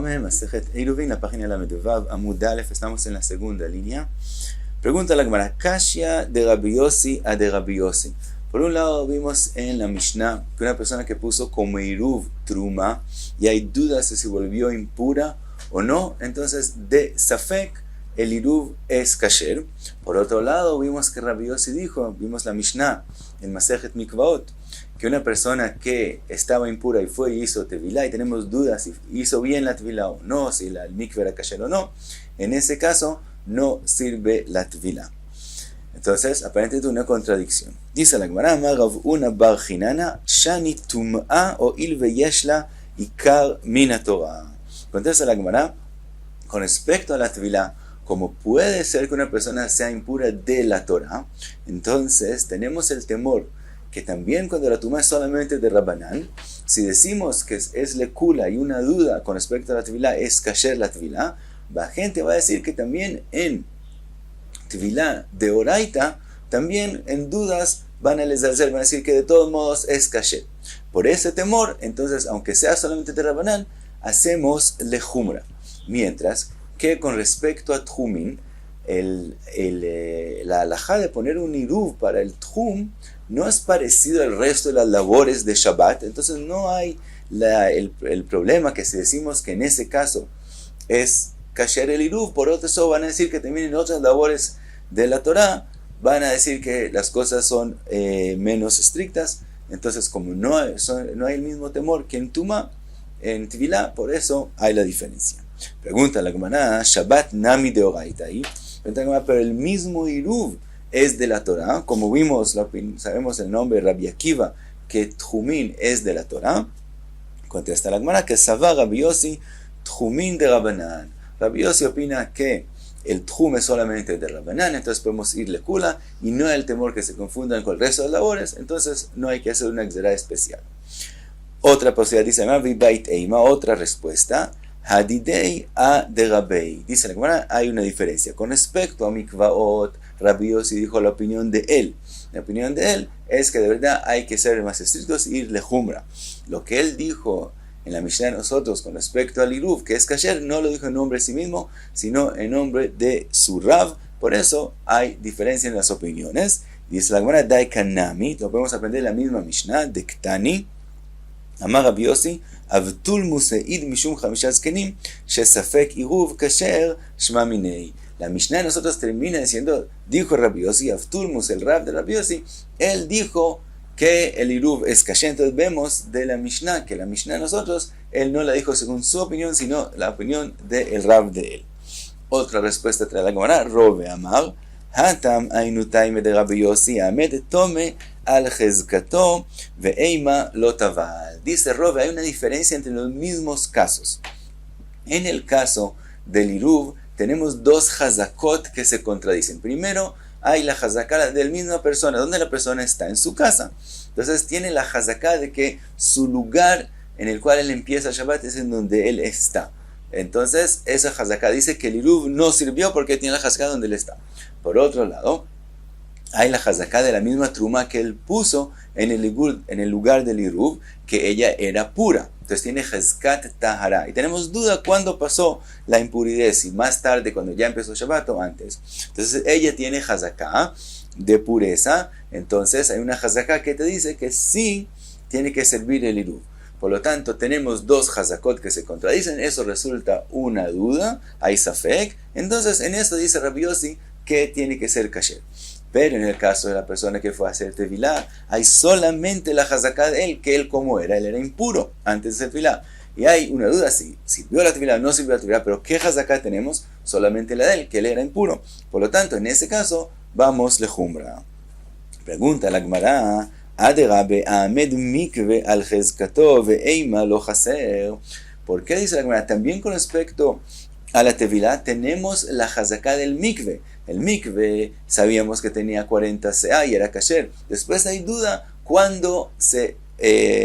Tome, Masejet Eruvin, la página de la Medvav, Amud Aleph, estamos en la segunda línea. Pregunta la Gemara, Kashya de Rabbi Yossi a de Rabbi Yossi. Por un lado vimos en la Mishnah que una persona que puso como Eruv Truma y hay dudas de si volvió impura o no, entonces de Safek el Eruv es kasher. Por otro lado vimos que Rabbi Yossi dijo, vimos la Mishnah en Masejet Mikvaot, que una persona que estaba impura y fue y hizo tevilá y tenemos dudas si hizo bien la tevilá o no, si el mikve era kasher o no, en ese caso no sirve la tevilá. Entonces, aparentemente una contradicción. Dice la Gemara, Rav Una bar Chinana, Shani tum'a o ilve yeshla ikar min Torah. Contesta la Gemara, con respecto a la tevilá, como puede ser que una persona sea impura de la Torah, entonces tenemos el temor que también cuando la tumá es solamente de Rabbanán, si decimos que es lekula y una duda con respecto a la tevilá es kasher la tevilá, la gente va a decir que también en tevilá de oraita, también en dudas van a van a decir que de todos modos es kasher. Por ese temor, entonces, aunque sea solamente de Rabbanán, hacemos lejumra. Mientras que con respecto a tjumin, la halajá de poner un iruv para el tjum no es parecido al resto de las labores de Shabbat, entonces no hay el problema que si decimos que en ese caso es kasher el iruv, por otro lado van a decir que también en otras labores de la Torah van a decir que las cosas son menos estrictas, entonces como no hay el mismo temor que en Tumá, en Tevilá, por eso hay la diferencia. Pregunta la Gemara, Shabbat nami de oraita ahí, pero el mismo iruv es de la Torah, como vimos, sabemos el nombre Rabbi Akiva, que Tjumin es de la Torah. Contesta la Gemara que Savá Rabbi Yossi Tjumin de Rabbanán. Rabbi Yossi opina que el Tjum es solamente de Rabbanán, entonces podemos irle kula y no hay el temor que se confundan con el resto de las labores, entonces no hay que hacer una exerá especial. Otra posibilidad dice, otra respuesta, Hadidei a de Rabbi. Dice la Gemara, hay una diferencia. Con respecto a Mikvaot, Rabbi Yossi dijo la opinión de él. La opinión de él es que de verdad hay que ser más estrictos y ir lejumra. Lo que él dijo en la Mishnah de nosotros con respecto al Iruv, que es kasher, no lo dijo en nombre de sí mismo, sino en nombre de su Rav. Por eso hay diferencia en las opiniones. Dice la Gemara, Dai Kanami, lo podemos aprender en la misma Mishnah, de Ktani, Amar Rabbi Yossi, Avtul Museid Mishum Chamishas Kenim, Shesafek Iruv Kasher Shma Minei. La Mishnah de nosotros termina diciendo, dijo Rabbi Yossi, Avtulmus, el Rav de Rabbi Yossi, él dijo que el Iruv es kasher. Entonces vemos de la Mishnah, que la Mishnah de nosotros, él no la dijo según su opinión, sino la opinión del Rav de él. Otra respuesta trae la Gemara, Robe Amar, Hatam Ainutaime de Rabbi Yossi, Amed Tome al Chezkato, Veeima Lotaval. Dice Robe, hay una diferencia entre los mismos casos. En el caso del Iruv, tenemos dos hazakot que se contradicen. Primero, hay la hazaká de la misma persona, donde la persona está en su casa. Entonces tiene la hazaká de que su lugar en el cual él empieza Shabbat es en donde él está. Entonces esa hazaká dice que el Iruv no sirvió porque tiene la hazaká donde él está. Por otro lado, hay la hazaká de la misma truma que él puso en el lugar del Iruv, que ella era pura. Entonces tiene Hezkat Tahara. Y tenemos duda cuándo pasó la impuridad, si más tarde, cuando ya empezó Shabbat o antes. Entonces ella tiene Hazaká de pureza. Entonces hay una Hazaká que te dice que sí tiene que servir el Iruv. Por lo tanto, tenemos dos Hazakot que se contradicen. Eso resulta una duda. Hay Safek. Entonces en esto dice Rabbi Yossi que tiene que ser kasher. Pero en el caso de la persona que fue a hacer tevilá, hay solamente la hazaká de él, que él como era, él era impuro antes de hacer tevilá. Y hay una duda si sirvió la tevilá o no sirvió la tevilá, pero ¿qué hazaká tenemos? Solamente la de él, que él era impuro. Por lo tanto, en ese caso, vamos lejumbra. Pregunta la Gemara, Aderabe Ahmed Mikve al Chezkato ve'eima lo haser. ¿Por qué dice la Gemara? También con respecto a la tevilá tenemos la hazaká del mikve. El mikve sabíamos que tenía 40 seá y era kasher. Después hay duda cuando se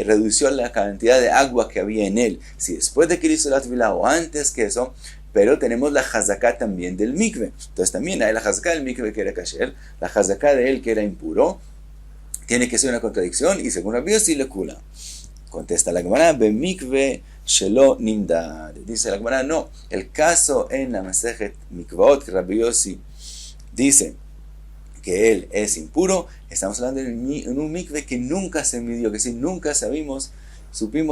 redució la cantidad de agua que había en él. Si después de que hizo la tevilá o antes que eso. Pero tenemos la hazaká también del mikve. Entonces también hay la hazaká del mikve que era kasher, la hazaká de él que era impuro. Tiene que ser una contradicción y según Rabbi Yossi le kula. Contesta la Gemara, Bemikve shelo nimdad. Dice la Gemara, no, el caso en la Masejet Mikvaot, que Rabbi Yossi dice que él es impuro, estamos hablando en un mikve que nunca se midió, que si nunca supimos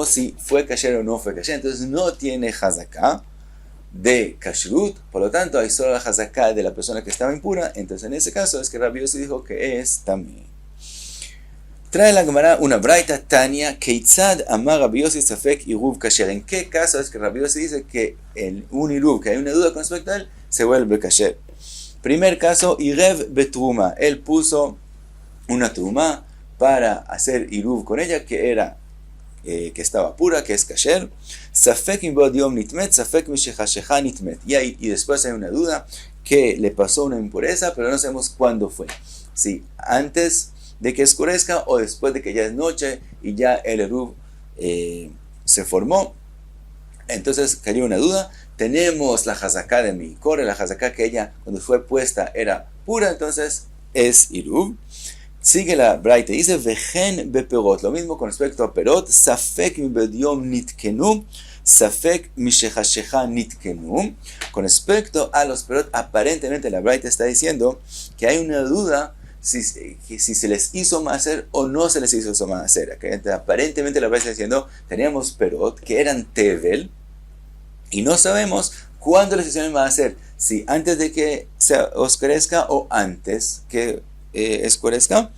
si fue kasher o no fue kasher, entonces no tiene hazaká de kashrut, por lo tanto hay solo la hazaká de la persona que estaba impura, entonces en ese caso es que Rabbi Yossi dijo que es también. Trae la Gemara una braita Tania, Keitzad amar Rabbi Yossi safek iruv kasher. ¿En qué caso es que Rabbi Yossi dice que en un iruv, que hay una duda con respecto a él, se vuelve kasher? Primer caso, Irev betruma. Él puso una truma para hacer iruv con ella, que estaba pura, que es kasher. Safek imbod yom nitmet, safek mishechashecha nitmet. Y después hay una duda que le pasó una impureza, pero no sabemos cuándo fue. Si antes de que oscurezca o después de que ya es noche y ya el eruv se formó. Entonces cayó una duda. Tenemos la hazaká de Mikore, la hazaká que ella cuando fue puesta era pura, entonces es iruv. Sigue la braita, dice vejen beperot, lo mismo con respecto a perot, safek mibediom nitkenu, safek mishechashecha nitkenu. Con respecto a los perot, aparentemente la braita está diciendo que hay una duda si se les hizo maaser o no se les hizo maaser. Aparentemente la braita está diciendo, teníamos perot que eran tevel, y no sabemos cuándo les hicieron maaser, si antes de que se oscurezca o antes que oscurezca.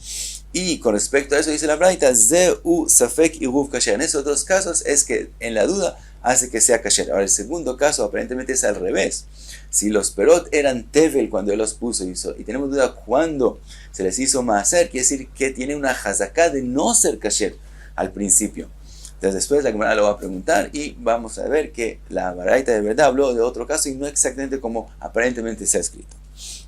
Y con respecto a eso dice la braita, zeu safek iruv kasher. En esos dos casos es que en la duda hace que sea kasher. Ahora el segundo caso aparentemente es al revés. Si los perot eran tevel cuando él los puso y tenemos duda cuándo se les hizo maaser, quiere decir que tiene una hazaká de no ser kasher al principio. Entonces después la Gemara lo va a preguntar y vamos a ver que la braita de verdad habló de otro caso y no exactamente como aparentemente se ha escrito.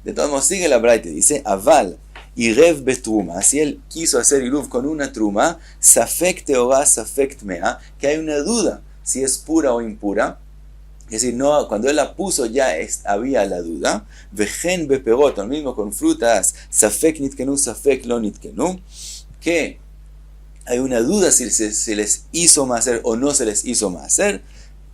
De todos modos sigue la braita y dice, aval irev betruma, si él quiso hacer iruv con una truma, safek teorá, safek tmea, que hay una duda si es pura o impura. Es decir, no, cuando él la puso ya había la duda. Vejen beperot, lo mismo con frutas, safek nitkenu, safek lo nitkenu, que hay una duda si se les hizo maaser o no se les hizo maaser.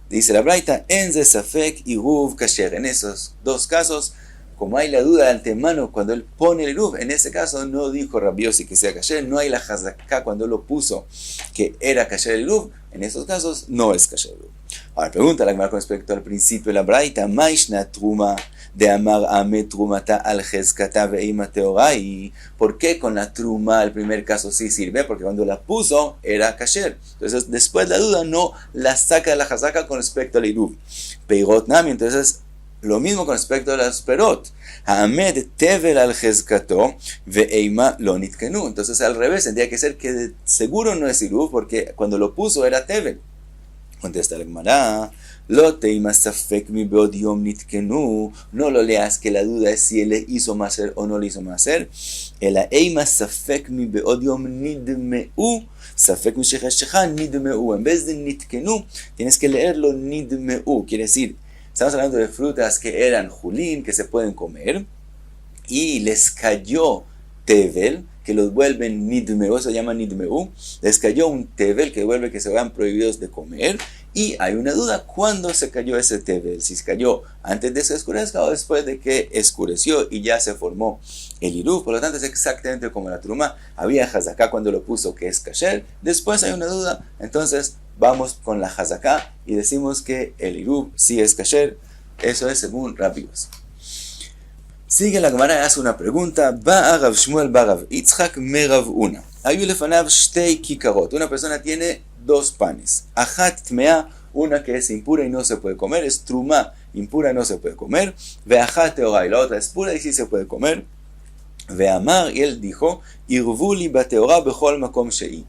Dice la braita, enze safek iruv kasher. En esos dos casos, como hay la duda de antemano cuando él pone el iruv, en ese caso no dijo Rabbi Yossi que sea kasher, no hay la hazaká cuando él lo puso que era kasher el iruv, en esos casos no es kasher el iruv. Ahora pregunta la Gemara con respecto al principio de la braita, maishna truma de amar ame trumata al jezkata veima teorai. ¿Por qué con la truma el primer caso sí sirve? Porque cuando la puso era kasher. Entonces después la duda no la saca de la hazaká con respecto al iruv. Peirot nami, entonces lo mismo con respecto a las perot. Haamed tevel al jezkato veima lo nitkenu. Entonces al revés, tendría que ser que de seguro no es iruv porque cuando lo puso era tevel. Contesta la Gemara, lo teima safek mi beodiom nitkenu. No lo leas que la duda es si él le hizo maaser o no le hizo maaser. El eima safek mi beodiom nidmeu, safek mi shechashecha nidmeu. En vez de nitkenu, tienes que leerlo nidmeu. Quiere decir, estamos hablando de frutas que eran julín, que se pueden comer, y les cayó tevel, que los vuelven nidmeu, eso se llama nidmeu, les cayó un tevel que vuelve que se vean prohibidos de comer, y hay una duda, ¿cuándo se cayó ese tevel? Si se cayó antes de que oscurezca o después de que oscureció y ya se formó el iruv. Por lo tanto es exactamente como la truma, había hazaká cuando lo puso que es kasher, después hay una duda, entonces vamos con la hazaká y decimos que el iruv sí es kasher. Eso es según Rabbi Yossi. Sigue la Gemara y hace una pregunta. Ba'a Rav Shmuel bar Rav Yitzchak me Rav Una. Hayu lefanav shtei kikarot. Una persona tiene dos panes. Achat tmea, una que es impura y no se puede comer. Es truma, impura, no se puede comer. Ve'achat teorá, y la otra es pura y sí se puede comer. Ve'amar, y él dijo, irvu li bateorá bechol makom shei.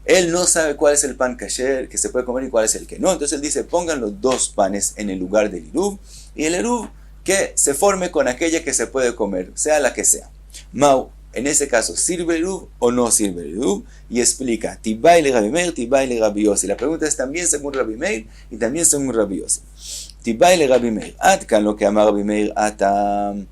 Él no sabe cuál es el pan kasher que se puede comer y cuál es el que no. Entonces él dice, pongan los dos panes en el lugar del iruv. Y el iruv que se forme con aquella que se puede comer, sea la que sea. Mau, en ese caso, ¿sirve el iruv o no sirve el iruv? Y explica, Tibai le Rabbi Meir, Tibai le Rabbi Yossi. La pregunta es también según Rabbi Meir y también según Rabbi Yossi. Tibai le Rabbi Meir. Atkan lo que ama Rabbi Meir atam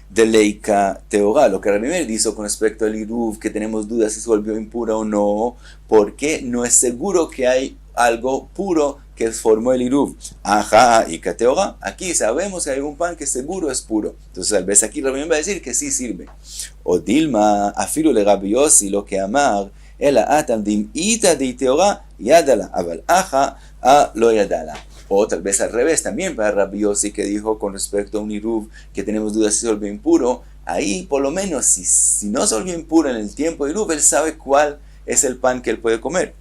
de leika teorá. Lo que Rabbi Meir dijo con respecto al iruv, que tenemos dudas si se volvió impura o no, porque no es seguro que hay algo puro que formó el iruv. Ajá, y kateora. Aquí sabemos que hay un pan que seguro es puro. Entonces, tal vez aquí Rabbi va a decir que sí sirve. O Dilma, afilu le Rabbi Yossi lo que amar, ela atam dim ita de teora yadala, aval aja a lo yadala. O tal vez al revés también para Rabbi Yossi, que dijo con respecto a un iruv que tenemos dudas si se volvió impuro. Ahí, por lo menos, si no se volvió impuro en el tiempo de iruv, él sabe cuál es el pan que él puede comer.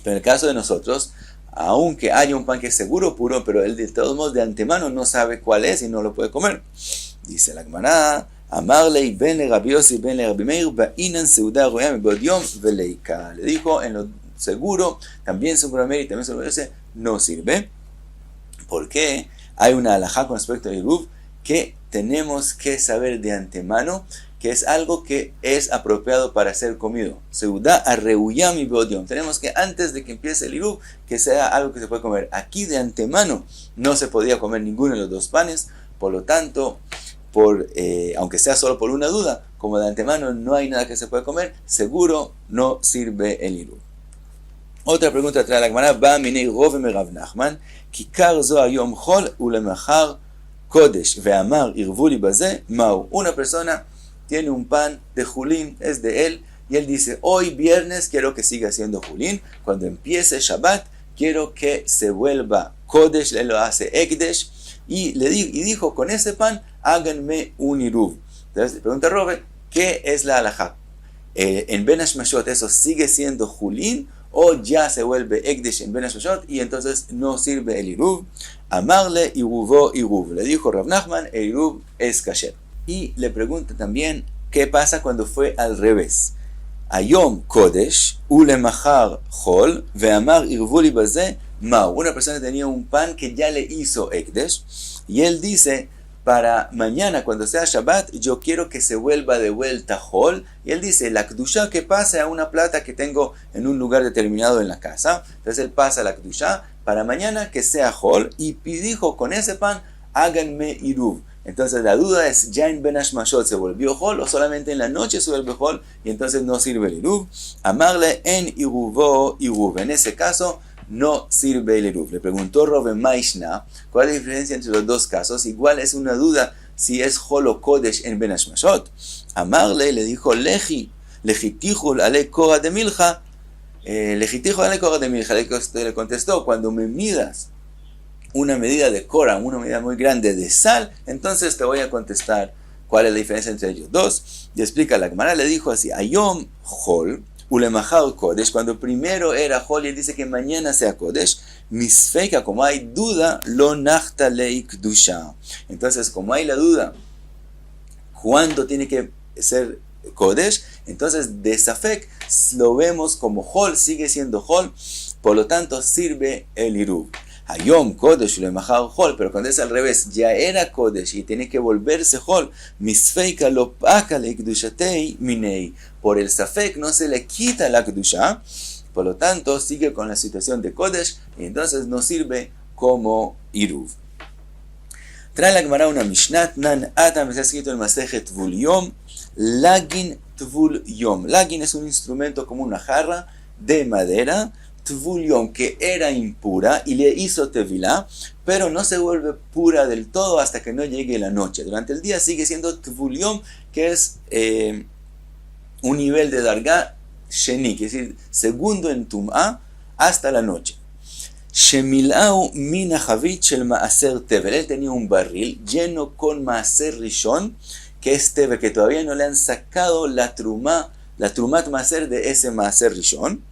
Pero en el caso de nosotros, aunque haya un pan que es seguro puro, pero él de todos modos de antemano no sabe cuál es y no lo puede comer. Dice la Gemara, Amarlei ben le Rabbi Yossi ben le Rabbi Meir ba'inan seuda royam bod yom veleika. Le dijo en lo seguro, también seguro Meir y también seguro Yossi, no sirve. ¿Por qué? Hay una halajá con respecto al iruv que tenemos que saber de antemano que es algo que es apropiado para ser comido. Seudá arreuyam y beodiom. Tenemos que antes de que empiece el iruv, que sea algo que se puede comer. Aquí de antemano no se podía comer ninguno de los dos panes, por lo tanto, aunque sea solo por una duda, como de antemano no hay nada que se pueda comer, seguro no sirve el iruv. Otra pregunta trae la Gemara, ba minei rove me Rav Nachman, kikar zo hayom chol ulemachar kodesh ve'amar irvu li baze mau. Una persona tiene un pan de Julín, es de él, y él dice, hoy viernes quiero que siga siendo Julín, cuando empiece Shabbat quiero que se vuelva Kodesh, él lo hace Ekdesh, y dijo, con ese pan háganme un iruv. Entonces le pregunta a Robert, ¿qué es la halajá? En Ben Hashmashot eso sigue siendo Julín, o ya se vuelve Ekdesh en Ben Hashmashot, y entonces no sirve el iruv. Amarle iruvo iruv. Le dijo Rav Nachman, el iruv es kasher. Y le pregunta también, ¿qué pasa cuando fue al revés? Ayom Kodesh, ulemachar chol, ve'amar irvuli baze mau. Una persona tenía un pan que ya le hizo Ekdesh, y él dice, para mañana cuando sea Shabbat, yo quiero que se vuelva de vuelta chol, y él dice, la kedusha que pase a una plata que tengo en un lugar determinado en la casa. Entonces él pasa la kedusha, para mañana que sea chol, y dijo, con ese pan, háganme iruv. Entonces la duda es, ¿ya en Ben Hashmashot se volvió Hol o solamente en la noche se vuelve Hol y entonces no sirve el Iruv? Amarle en Iruvo Iruv. En ese caso no sirve el Iruv. Le preguntó Rove Maishna, ¿cuál es la diferencia entre los dos casos? Igual es una duda si es Hol o Kodesh en Ben Hashmashot. Amarle le dijo, Lejitijul ale Korah de Milcha. Lejitijul ale Korah de Milcha. Le contestó, cuando me midas una medida de Korah, una medida muy grande de sal, entonces te voy a contestar cuál es la diferencia entre ellos dos. Y explica la Gemara, le dijo así, Ayom Hol, ulemachar Kodesh, cuando primero era Hol y él dice que mañana sea Kodesh, misfeika, como hay duda, lo nachta leik dusha. Entonces, como hay la duda, ¿cuándo tiene que ser Kodesh? Entonces, de Safek lo vemos como Hol, sigue siendo Hol, por lo tanto sirve el Iruv. Hayom Kodesh ulemachar Hol, pero cuando es al revés, ya era Kodesh y tiene que volverse Hol, misfeika lo paka le kedushatei minei. Por el Safek no se le quita la kedusha, por lo tanto sigue con la situación de Kodesh y entonces no sirve como Iruv. Trae la Gemara una Mishnat, Nan Atam, está escrito en Masejet Tvul Yom, Lagin Tvul Yom. Lagin es un instrumento como una jarra de madera, Tvul Yom, que era impura y le hizo tevilá, pero no se vuelve pura del todo hasta que no llegue la noche. Durante el día sigue siendo Tvul Yom, que es un nivel de dargá sheni, que es decir, segundo en tum'a hasta la noche. Shemilau min hachavit shel maaser tevel. Él tenía un barril lleno con maaser rishon, que es tevel, que todavía no le han sacado la trumat maaser de ese maaser rishon.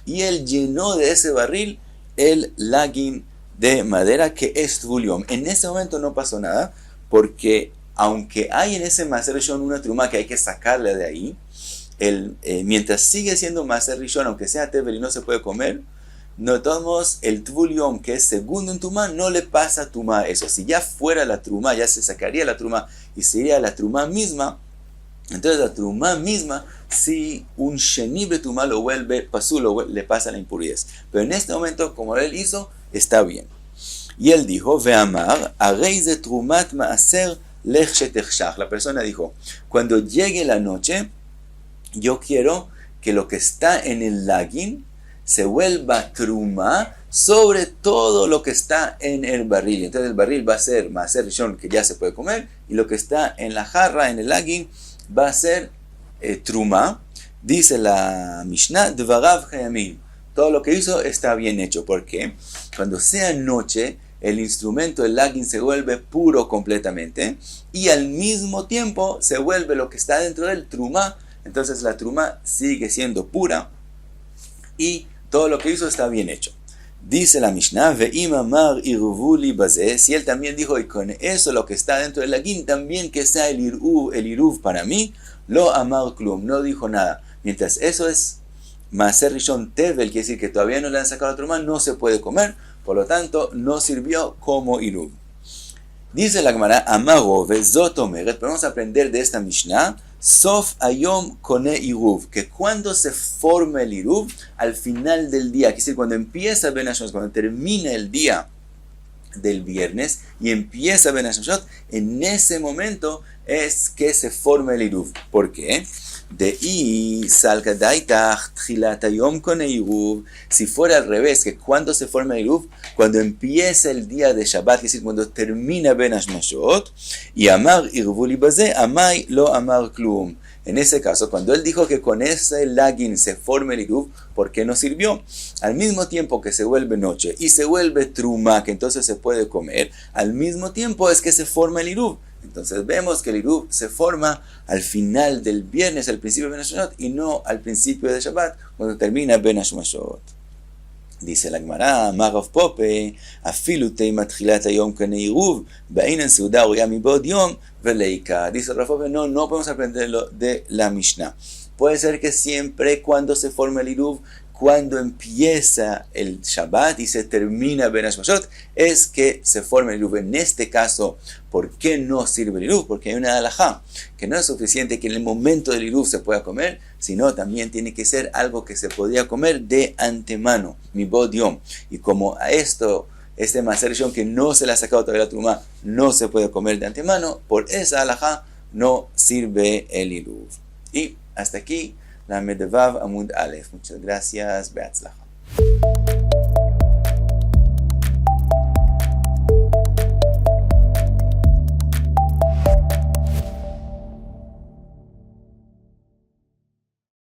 Y él llenó de ese barril el lagin de madera que es Tvul Yom. En ese momento no pasó nada, porque aunque hay en ese maaser rishon una truma que hay que sacarle de ahí, mientras sigue siendo maaser rishon, aunque sea tevel y no se puede comer, no, de todos modos, el Tvul Yom, que es segundo en Tumá, no le pasa Tumá eso. Si ya fuera la Trumá, ya se sacaría la Trumá y sería la Trumá misma, entonces la Trumá misma, si un Sheni Betumá lo vuelve Pasul, le pasa la impurez. Pero en este momento, como él hizo, está bien. Y él dijo, Ve'amar, Arei ze Trumat Maaser Lech Shetechshach. La persona dijo, cuando llegue la noche, yo quiero que lo que está en el lagin se vuelva truma sobre todo lo que está en el barril. Entonces el barril va a ser Maaser Rishon, que ya se puede comer, y lo que está en la jarra, en el agin, va a ser truma. Dice la Mishnah, Dvarav Chayamin. Todo lo que hizo está bien hecho. ¿Por qué? Cuando sea noche, el instrumento, el agin, se vuelve puro completamente, y al mismo tiempo se vuelve lo que está dentro del truma. Entonces la truma sigue siendo pura, y todo lo que hizo está bien hecho. Dice la Mishnah, Ve'im amar iruvuli bazeh, si él también dijo, y con eso lo que está dentro del agin, también que sea el iruv para mí, lo amar klum, no dijo nada. Mientras eso es Maaser Rishon Tevel, quiere decir que todavía no le han sacado la truma, no se puede comer, por lo tanto no sirvió como iruv. Dice la Gemara, Amago vezot omeret, podemos aprender de esta Mishnah, Sof ayom kone iruv, que cuando se forma el iruv, al final del día, quiere decir cuando empieza Ben Hashemot, cuando termina el día del viernes y empieza Ben Hashemot, en ese momento es que se forma el iruv. ¿Por qué? Si fuera al revés, que cuando se forma el iruv, cuando empieza el día de Shabbat, es decir, cuando termina Ben Hashmashot, y amar irvuli bazeh, amai lo amar klum. En ese caso, cuando él dijo que con ese lagin se forma el iruv, ¿por qué no sirvió? Al mismo tiempo que se vuelve noche y se vuelve truma, que entonces se puede comer, al mismo tiempo es que se forma el iruv. Entonces vemos que el iruv se forma al final del viernes, al principio de Ben Hashmashot, y no al principio de Shabbat, cuando termina Ben Hashmashot. Dice la Gemara, Marav Pope, afilu teimat chilat hayom kane iruv, bainan seuda uya mibod yom veleika. Dice Rav Pope, no podemos aprenderlo de la Mishnah. Puede ser que siempre cuando se forma el iruv, cuando empieza el Shabbat y se termina Ben Hashmashot, es que se forma el iruv. En este caso, ¿por qué no sirve el iruv? Porque hay una halajá, que no es suficiente que en el momento del iruv se pueda comer, sino también tiene que ser algo que se podía comer de antemano, mi bod yom. Y como a este Maaser Rishon que no se le ha sacado todavía la truma, no se puede comer de antemano, por esa halajá no sirve el iruv. Y hasta aquí la Medvav Amud Aleph. Muchas gracias. Beatzlacha.